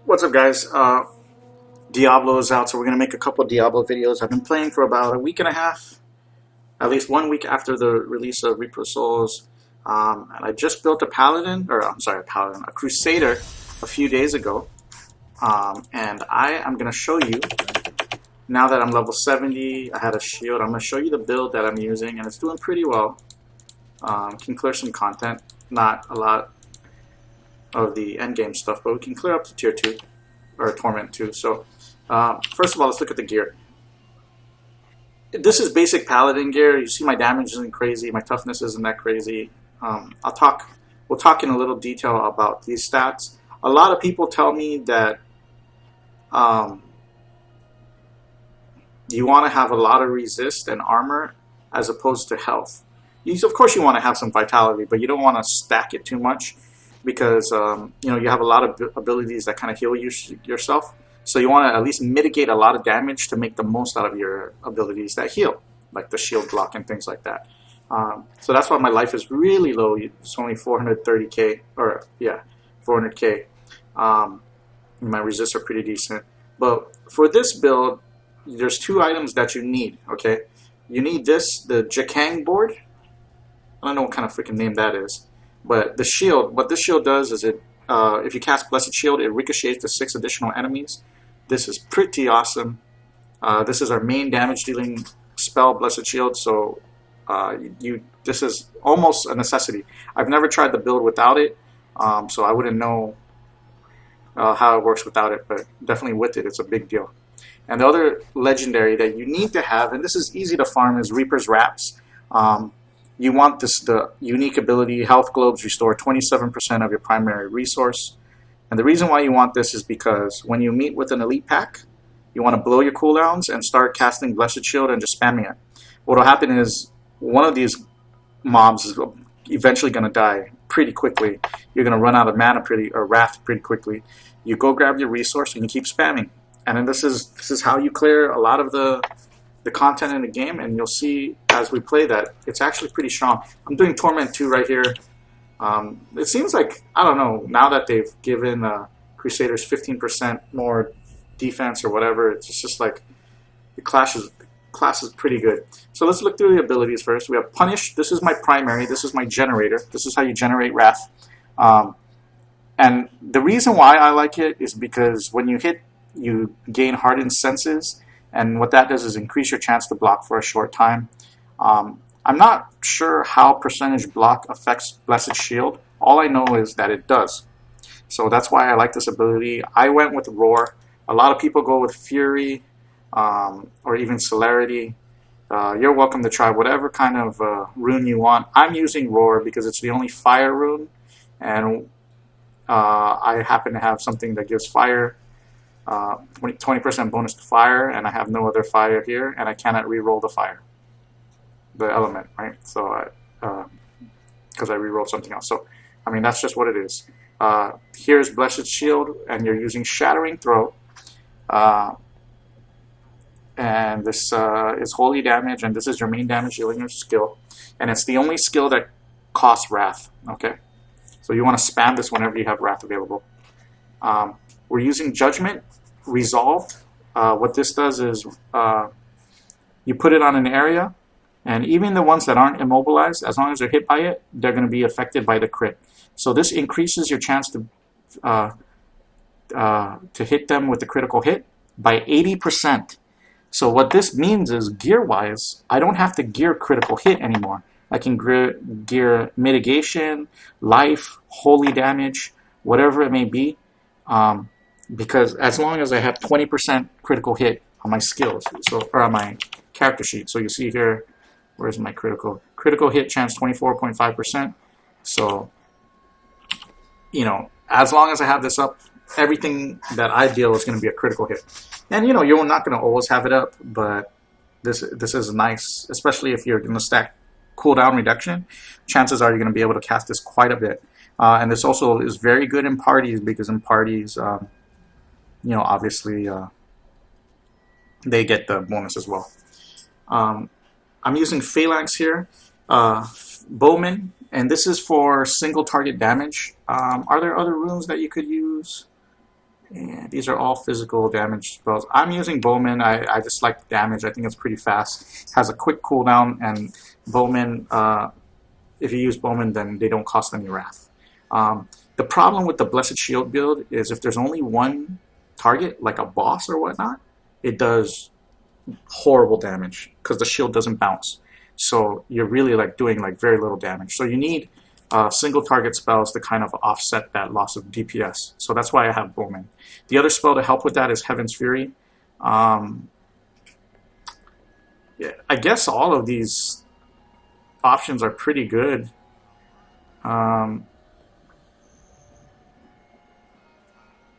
What's up, guys? Diablo is out, so we're gonna make a couple of Diablo videos. I've been playing for about a week and a half, at least 1 week after the release of Reaper Souls, and I just built a paladin, or I'm sorry, a paladin, a Crusader, a few days ago, and I am gonna show you now that I'm level 70. I had a shield. I'm gonna show you the build that I'm using, and it's doing pretty well. Can clear some content, not a lot of the endgame stuff, but we can clear up to tier 2 or torment 2. So first of all, let's look at the gear. This is basic paladin gear. You see my damage isn't crazy, my toughness isn't that crazy. We'll talk in a little detail about these stats. A lot of people tell me that you want to have a lot of resist and armor as opposed to health. Of course you want to have some vitality, but you don't want to stack it too much, because you have a lot of abilities that kind of heal yourself. So you want to at least mitigate a lot of damage to make the most out of your abilities that heal, like the shield block and things like that. So that's why my life is really low. It's only 430k, or yeah, 400k. My resists are pretty decent. But for this build, there's two items that you need, okay? You need this, the Jakang board. I don't know what kind of freaking name that is. But the shield, what this shield does is if you cast Blessed Shield, it ricochets to 6 additional enemies. This is pretty awesome. This is our main damage dealing spell, Blessed Shield, so this is almost a necessity. I've never tried the build without it, so I wouldn't know how it works without it, but definitely with it, it's a big deal. And the other legendary that you need to have, and this is easy to farm, is Reaper's Wraps. You want the unique ability, Health Globes restore 27% of your primary resource. And the reason why you want this is because when you meet with an elite pack, you want to blow your cooldowns and start casting Blessed Shield and just spamming it. What will happen is one of these mobs is eventually going to die pretty quickly. You're going to run out of mana or wrath pretty quickly. You go grab your resource and you keep spamming. And then this is how you clear a lot of the content in the game, and you'll see as we play that it's actually pretty strong. I'm doing Torment 2 right here. It seems like, I don't know, now that they've given Crusaders 15% more defense or whatever, it's just like the class is pretty good. So let's look through the abilities first. We have Punish. This is my primary. This is my generator. This is how you generate wrath. And the reason why I like it is because when you hit, you gain Hardened Senses, and what that does is increase your chance to block for a short time. I'm not sure how percentage block affects Blessed Shield. All I know is that it does. So that's why I like this ability. I went with Roar. A lot of people go with Fury or even Celerity. You're welcome to try whatever kind of rune you want. I'm using Roar because it's the only fire rune, and I happen to have something that gives fire. 20% bonus to fire, and I have no other fire here, and I cannot re-roll the element, right? So because I re-rolled something else. So I mean, that's just what it is. Here's Blessed Shield, and you're using Shattering Throw, and this is holy damage, and this is your main damage dealing skill, and it's the only skill that costs wrath. Okay, so you want to spam this whenever you have wrath available. We're using Judgment Resolved. What this does is you put it on an area, and even the ones that aren't immobilized, as long as they're hit by it, they're going to be affected by the crit. So this increases your chance to hit them with the critical hit by 80%. So what this means is, gear-wise, I don't have to gear critical hit anymore. I can gear mitigation, life, holy damage, whatever it may be. Because as long as I have 20% critical hit on my skills, or on my character sheet. So you see here, where's my critical hit chance? 24.5%. So, as long as I have this up, everything that I deal is going to be a critical hit. And you're not going to always have it up, but this is nice, especially if you're going to stack cooldown reduction. Chances are you're going to be able to cast this quite a bit. And this also is very good in parties, because in parties, obviously they get the bonus as well. I'm using Phalanx here, Bowman, and this is for single target damage. Are there other runes that you could use? And these are all physical damage spells. I'm using Bowman. I just like the damage. I think it's pretty fast. Has a quick cooldown, and Bowman, if you use Bowman, then they don't cost any wrath. The problem with the Blessed Shield build is if there's only one target, like a boss or whatnot, it does horrible damage because the shield doesn't bounce. So you're really like doing like very little damage. So you need single target spells to kind of offset that loss of DPS. So that's why I have Bowman. The other spell to help with that is Heaven's Fury. Yeah, I guess all of these options are pretty good.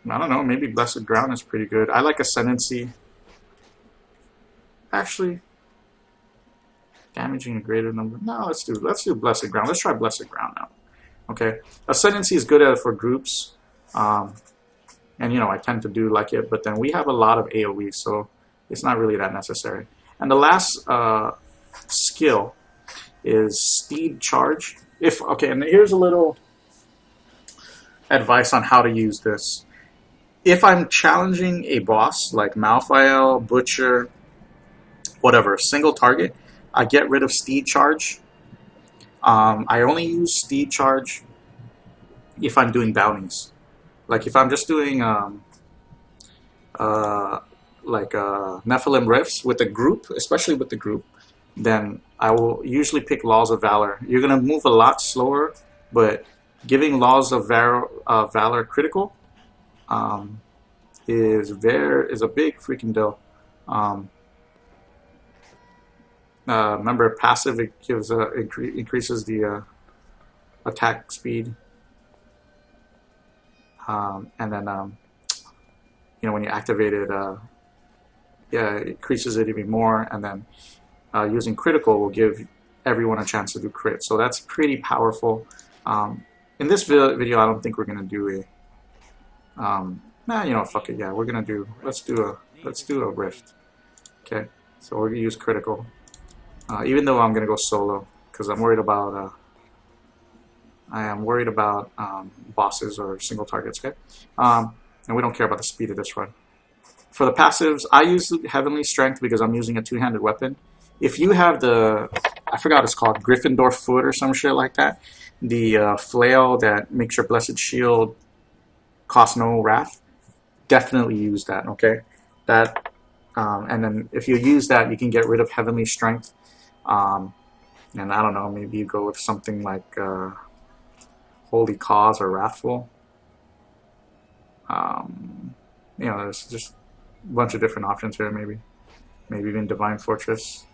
I don't know, maybe Blessed Ground is pretty good. I like Ascendancy. Actually, damaging a greater number. No, let's do Blessed Ground. Let's try Blessed Ground now. Okay, Ascendancy is good at it for groups, and you know I tend to do like it. But then we have a lot of AOE, so it's not really that necessary. And the last skill is Steed Charge. And here's a little advice on how to use this. If I'm challenging a boss like Malphael, Butcher, whatever, single target, I get rid of Steed Charge. I only use Steed Charge if I'm doing bounties. Like if I'm just doing Nephilim Rifts with a group, especially with the group, then I will usually pick Laws of Valor. You're going to move a lot slower, but giving Laws of Valor critical is a big freaking deal. Remember, passive, it gives increases the attack speed, and then you know when you activate it, yeah, it increases it even more. And then using critical will give everyone a chance to do crit. So that's pretty powerful. In this video, I don't think we're gonna do a. You know, fuck it. Yeah, we're gonna do. Let's do a rift. Okay, so we're gonna use critical. Even though I'm gonna go solo because I'm worried about. I am worried about bosses or single targets. Okay, and we don't care about the speed of this run. For the passives, I use Heavenly Strength because I'm using a two-handed weapon. If you have the, I forgot what it's called, Gryffindor Foot or some shit like that, the flail that makes your Blessed Shield cost no wrath, definitely use that, okay? That, and then if you use that, you can get rid of Heavenly Strength. And I don't know, maybe you go with something like Holy Cause or Wrathful. You know, there's just a bunch of different options here, maybe even Divine Fortress.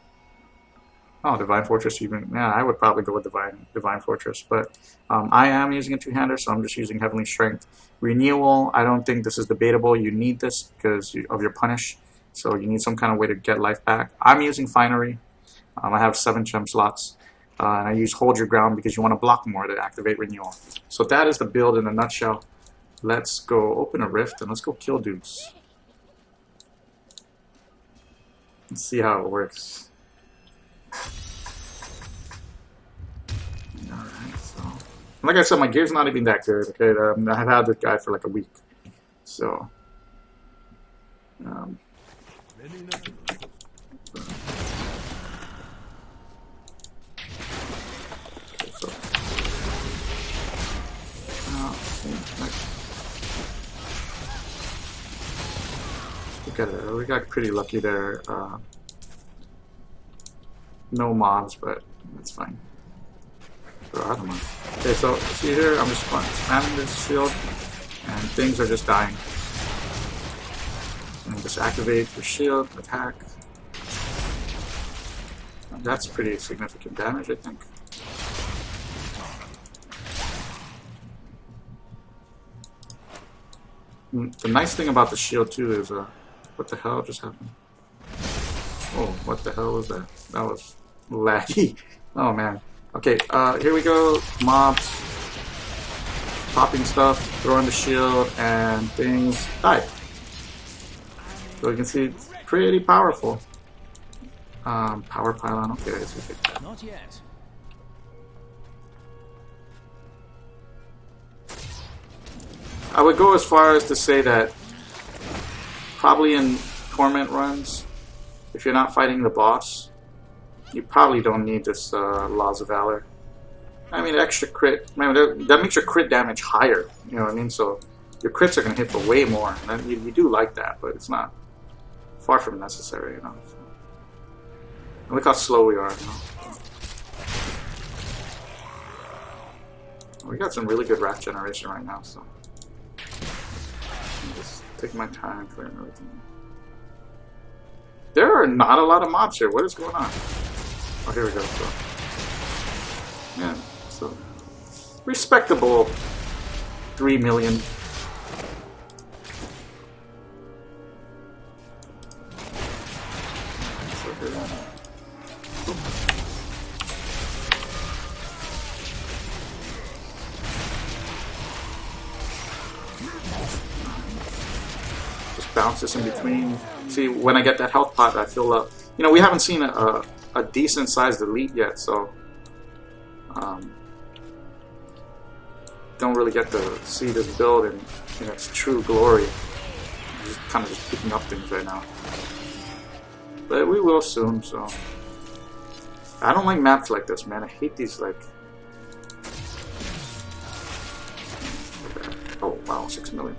Oh, Divine Fortress even, yeah, I would probably go with Divine Fortress, but I am using a two-hander, so I'm just using Heavenly Strength. Renewal, I don't think this is debatable. You need this because of your punish, so you need some kind of way to get life back. I'm using Finery. I have 7 gem slots, and I use Hold Your Ground because you want to block more to activate Renewal. So that is the build in a nutshell. Let's go open a rift and let's go kill dudes. Let's see how it works. Alright, so like I said, my gear's not even that good, okay? I've had this guy for like a week. So we got pretty lucky there. No mobs, but that's fine. I don't know. Okay, so see here, I'm just spamming this shield, and things are just dying. And just activate your shield, attack. And that's pretty significant damage, I think. The nice thing about the shield too is, what the hell just happened? Oh, what the hell was that? That was laggy. Oh man. Okay, here we go. Mobs. Popping stuff, throwing the shield, and things die. So you can see it's pretty powerful. Power pylon, okay, let's take that. Not yet. I would go as far as to say that Probably in Torment runs, if you're not fighting the boss, you probably don't need this Laws of Valor. I mean, extra crit, man, that makes your crit damage higher, you know what I mean? So your crits are going to hit for way more. And you do like that, but it's not far from necessary, you know. So, and look how slow we are, you know. We got some really good wrath generation right now, so just take my time clearing everything. There are not a lot of mobs here. What is going on? Oh, here we go. So, yeah, so respectable 3 million. So here, just bounce this in between. See, when I get that health pot, I fill up. You know, we haven't seen a decent sized elite yet, so don't really get to see this build in its true glory. I'm just kind of just picking up things right now, but we will soon. So I don't like maps like this, man. I hate these like. Oh wow, 6 million.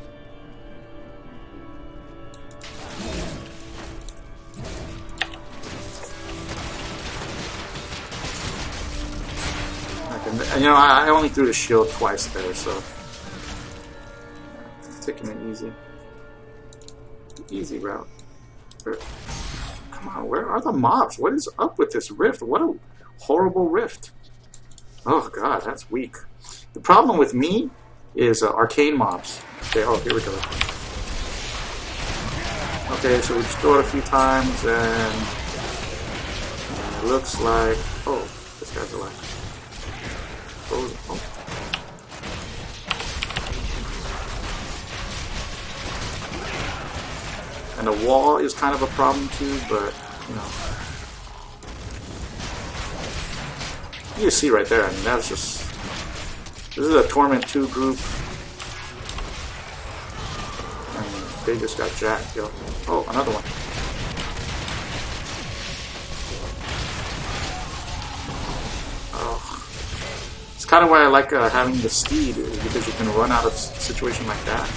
And, you know, I only threw the shield twice there, so taking it easy. Easy route. Come on, where are the mobs? What is up with this rift? What a horrible rift. Oh god, that's weak. The problem with me is arcane mobs. Okay, oh, here we go. Okay, so we just throw it a few times, and it looks like... Oh, this guy's alive. Oh. And the wall is kind of a problem too, but you know, you can see right there. I mean, that's just, this is a Torment 2 group, and they just got jacked, yo. Oh, another one. Kind of why I like having the speed, because you can run out of a situation like that.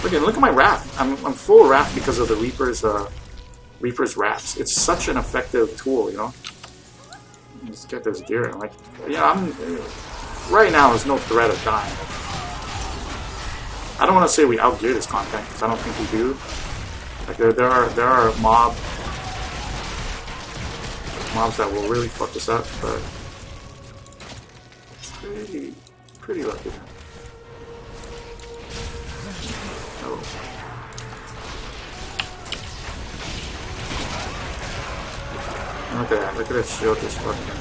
Look at my wrath. I'm full wrath because of the Reaper's wraths. It's such an effective tool, you know. Let's get this gear. Like, yeah, right now there's no threat of dying. I don't want to say we outgear this content, because I don't think we do. Like there are mobs that will really fuck us up, but pretty lucky. Oh. Look at that! Look at that shield just fucking.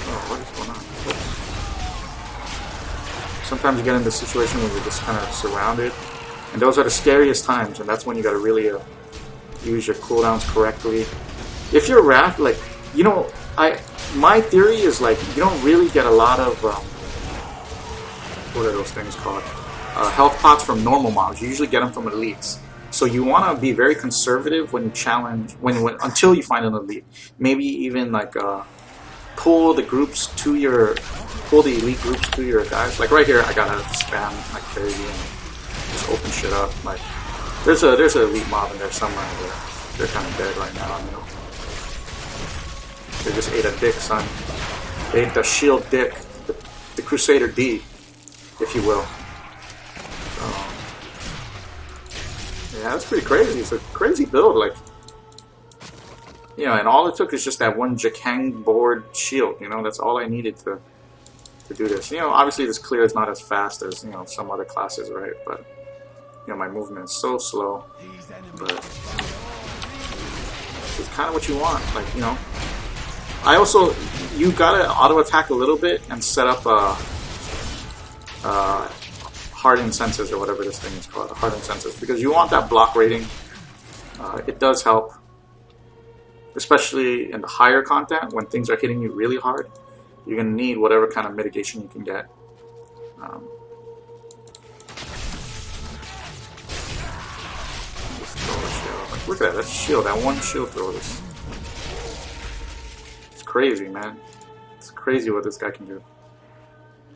Oh, what is going on? Oops. Sometimes you get into a situation where you're just kind of surrounded, and those are the scariest times, and that's when you gotta really use your cooldowns correctly. If you're wrath, like, you know, my theory is like you don't really get a lot of what are those things called? Health pots from normal mobs. You usually get them from elites. So you want to be very conservative when you challenge, until you find an elite. Maybe even like pull the elite groups to your guys. Like right here, I gotta spam like crazy and just open shit up. Like there's an elite mob in there somewhere. They're kind of dead right now. You know, they just ate a dick, son. They ate the shield dick, the Crusader D, if you will. Yeah, that's pretty crazy. It's a crazy build, like, you know, and all it took is just that one Jakang board shield, you know, that's all I needed to do this. You know, obviously this clear is not as fast as, you know, some other classes, right, but, you know, my movement is so slow, but it's kind of what you want, like, you know. I also, you gotta auto-attack a little bit and set up hardened senses or whatever this thing is called, hardened senses, because you want that block rating. It does help, especially in the higher content when things are hitting you really hard. You're gonna need whatever kind of mitigation you can get. Um, just throw a shield. Like, look at that shield. That one shield throw is. It's crazy, man. It's crazy what this guy can do.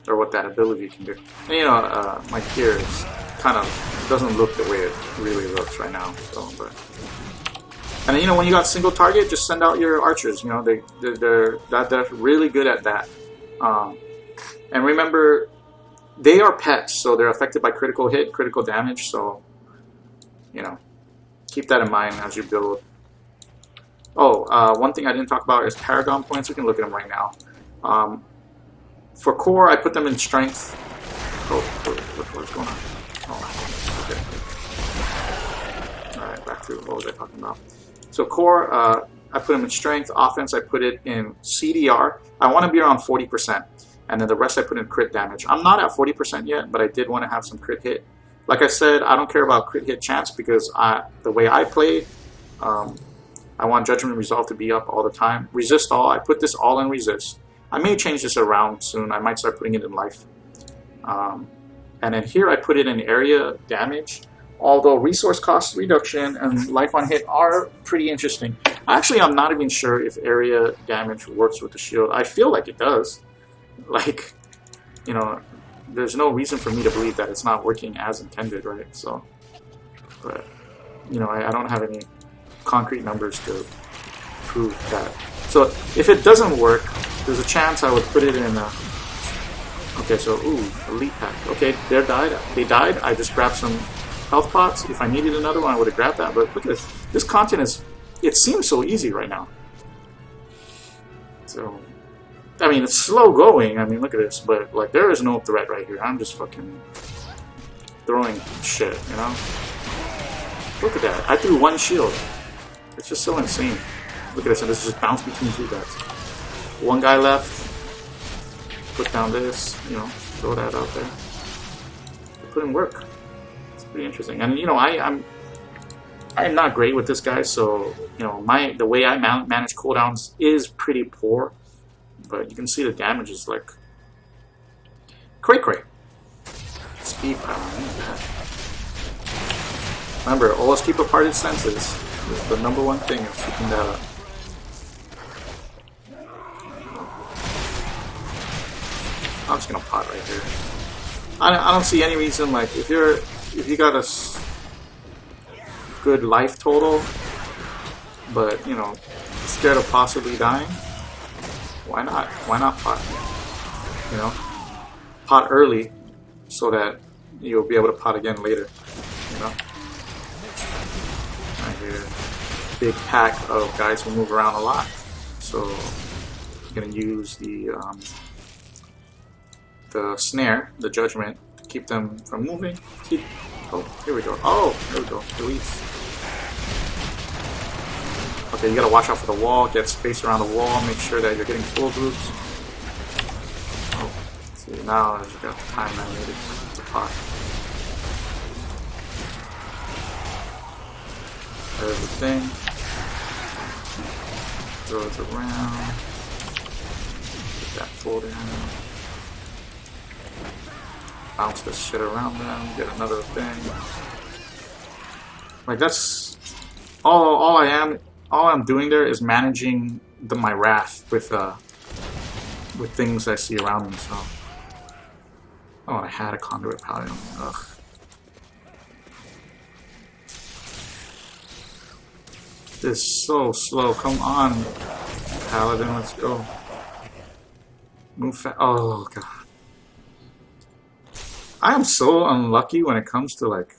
Or what that ability can do. And, you know, my gear is kind of doesn't look the way it really looks right now. So, but. And you know, when you got single target, just send out your archers. You know, they're really good at that. And remember, they are pets, so they're affected by critical hit, critical damage. So, you know, keep that in mind as you build. Oh, one thing I didn't talk about is Paragon points. You can look at them right now. For core, I put them in strength. Oh, look what's going on. Oh, okay. All right, back to what was I talking about? So core, I put them in strength. Offense, I put it in CDR. I want to be around 40%. And then the rest I put in crit damage. I'm not at 40% yet, but I did want to have some crit hit. Like I said, I don't care about crit hit chance because the way I play, I want Judgment Resolve to be up all the time. Resist all, I put this all in resist. I may change this around soon. I might start putting it in life. And then here I put it in area damage. Although resource cost reduction and life on hit are pretty interesting. Actually, I'm not even sure if area damage works with the shield. I feel like it does. Like, you know, there's no reason for me to believe that it's not working as intended, right? So, but, you know, I don't have any concrete numbers to prove that. So, if it doesn't work, there's a chance I would put it in a... Okay, so, ooh, elite pack. Okay, they died. I just grabbed some health pots. If I needed another one, I would have grabbed that. But look at this. This content is... It seems so easy right now. So... I mean, it's slow going. I mean, look at this. But, like, there is no threat right here. I'm just fucking throwing shit, you know? Look at that. I threw one shield. It's just so insane. Look at this. And this just bounced between two guys. One guy left. Put down this. You know, throw that out there. Put in work. It's pretty interesting. And, you know, I'm not great with this guy. So, you know, the way I manage cooldowns is pretty poor. But you can see the damage is like cray. Speed power. Remember, always keep apart its senses. It's the #1 thing of keeping that up. I'm just gonna pot right here. I don't see any reason, like, if you got a good life total, but you know, scared of possibly dying. Why not? Why not pot? You know, pot early so that you'll be able to pot again later. You know, right here, big pack of guys who move around a lot. So I'm gonna use the snare, the judgment, to keep them from moving. Oh, here we go. Oh, here we go. Release. Okay, you gotta watch out for the wall, get space around the wall, make sure that you're getting full groups. Oh, see, now you got the time I needed to pot. There's the thing. Throw it around. Get that full down. Bounce this shit around them, get another thing. Like, that's all I'm doing there is managing my wrath with things I see around me. So, oh, I had a conduit paladin. Ugh. This is so slow. Come on, paladin. Let's go. Move fast. Oh god. I am so unlucky when it comes to, like...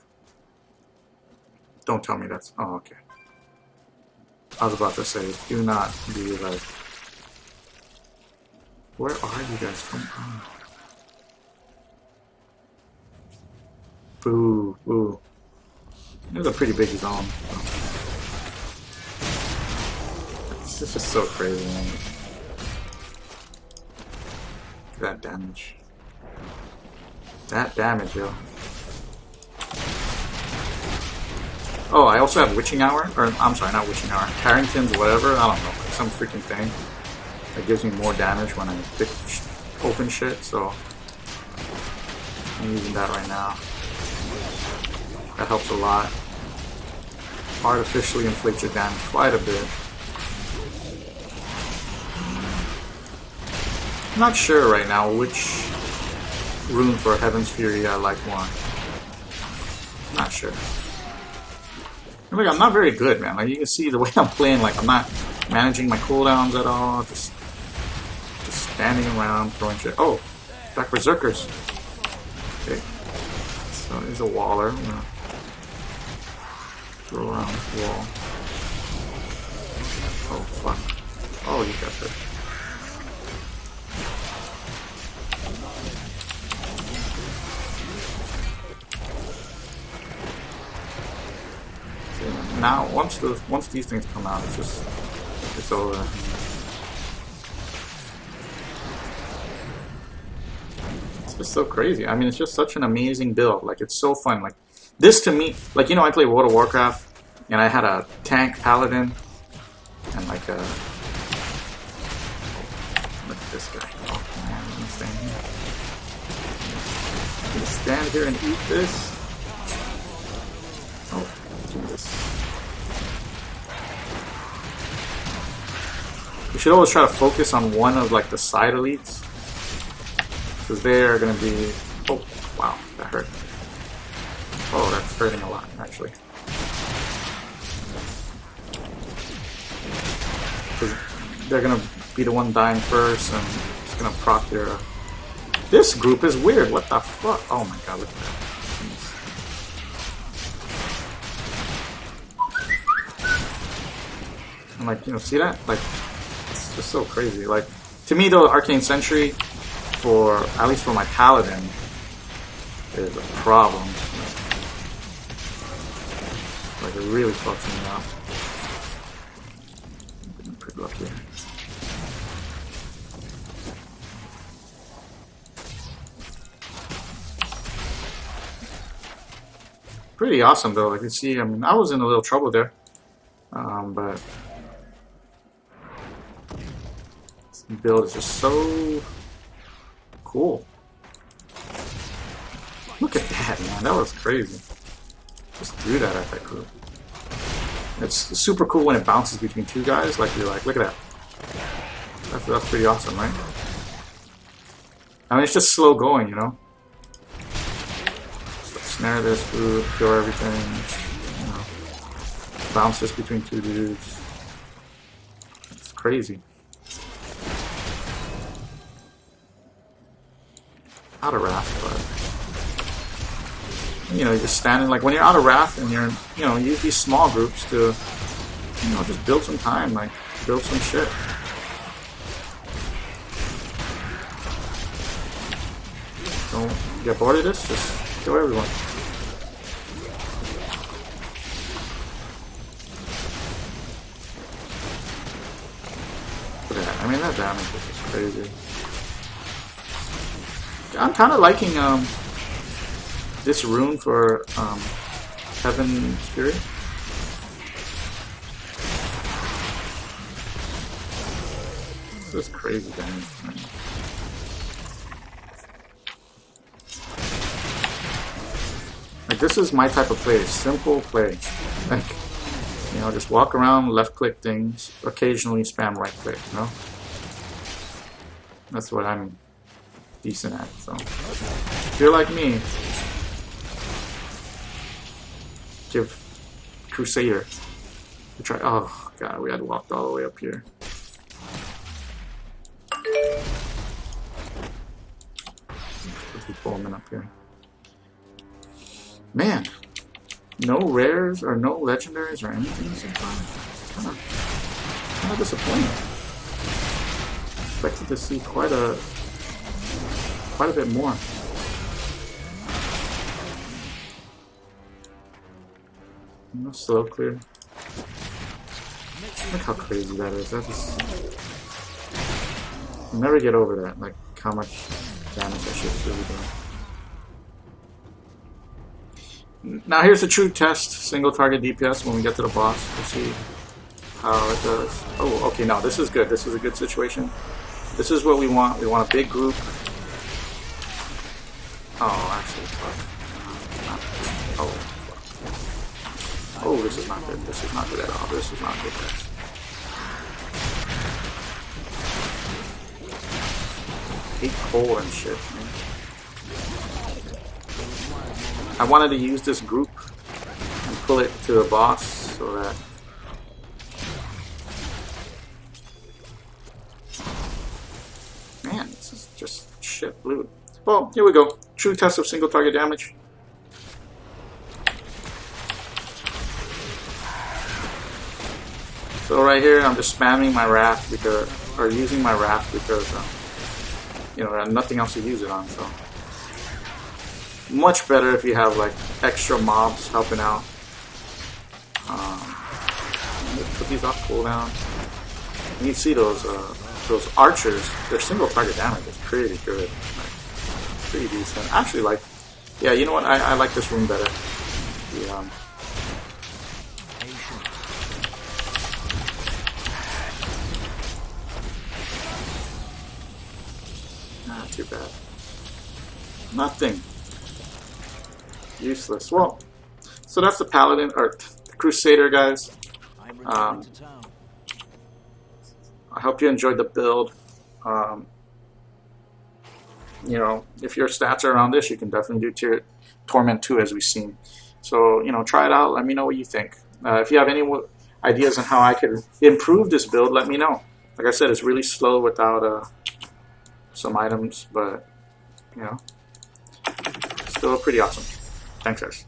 Don't tell me that's... Oh, okay. I was about to say, do not be like... Where are you guys? Come on. Boo, boo. It was a pretty big zone. It's just so crazy, man. Look at that damage. That damage, yo. Oh, I also have Witching Hour, or I'm sorry, not Witching Hour, Carrington's whatever, I don't know, like some freaking thing that gives me more damage when I pick open shit, so I'm using that right now. That helps a lot. Artificially inflate your damage quite a bit. I'm not sure right now which rune for Heaven's Fury I like more. Not sure. Like, I'm not very good, man. Like, you can see the way I'm playing, like, I'm not managing my cooldowns at all. Just standing around, throwing shit. Oh, back berserkers. Okay. So there's a waller. I'm gonna throw around this wall. Oh, fuck. Oh, you got hurt. Now, once these things come out, it's over. It's just so crazy. I mean, it's just such an amazing build. Like, it's so fun. Like, this to me, like, you know, I play World of Warcraft, and I had a tank paladin, and like a. Look at this guy. Oh man, I'm gonna stand here. I'm gonna stand here and eat this. Oh, Jesus. You should always try to focus on one of like the side elites, because they're gonna be. Oh wow, that hurt. Oh, that's hurting a lot actually. Because they're gonna be the one dying first, and it's gonna proc their. This group is weird. What the fuck? Oh my god, look at that. Jeez. And like, you know, see that? Like. Just so crazy. Like, to me though, Arcane Sentry, for at least for my paladin, is a problem. Like, it really fucks me up. I'm pretty lucky. Pretty awesome though. Like, you see, I mean, I was in a little trouble there, but. Build is just so cool. Look at that, man. That was crazy. Just threw that at that group. It's super cool when it bounces between two guys. Like, you're like, look at that. That's pretty awesome, right? I mean, it's just slow going, you know? So snare this group, kill everything, you know. Bounce this between two dudes. It's crazy. Out of Wrath, but you know, you're just standing like when you're out of Wrath and you're, you know, use these small groups to, you know, just build some time, like build some shit. Don't get bored of this, just kill everyone. Look at that. I mean, that damage is just crazy. I'm kind of liking this rune for Heaven's Fury. This is crazy damage, man. Like, this is my type of play, simple play. Like, you know, just walk around, left click things, occasionally spam right click, you know? That's what I'm decent at, so if you're like me, give Crusader a try. Oh god, we had walked all the way up here. Put these bowmen up here. Man, no rares or no legendaries or anything so far. Kind of disappointing. Expected to see quite a bit more. No slow clear. Look how crazy that is. That just I'll never get over that. Like how much damage that shit's really doing. Now here's the true test. Single target DPS when we get to the boss. We'll see how it does. Oh, okay. No, this is good. This is a good situation. This is what we want. We want a big group. Oh, actually, fuck. Oh, fuck. Oh, this is not good. This is not good at all. This is not good, guys. Hate coal and shit, man. I wanted to use this group and pull it to the boss so that man, this is just shit loot. Well, here we go. True test of single target damage. So right here, I'm just spamming my raft because, or using my raft because, you know, I have nothing else to use it on. So much better if you have like extra mobs helping out. Let's put these off cooldown. And you see those archers, their single target damage is pretty good, like, pretty decent. Actually, like, yeah, you know what? I like this room better. The, not too bad. Nothing. Useless. Well, so that's the Paladin, or the Crusader, guys. I hope you enjoyed the build. You know, if your stats are around this, you can definitely do Torment 2 as we've seen. So, you know, try it out. Let me know what you think. If you have any ideas on how I could improve this build, let me know. Like I said, it's really slow without some items, but, you know, still pretty awesome. Thanks, guys.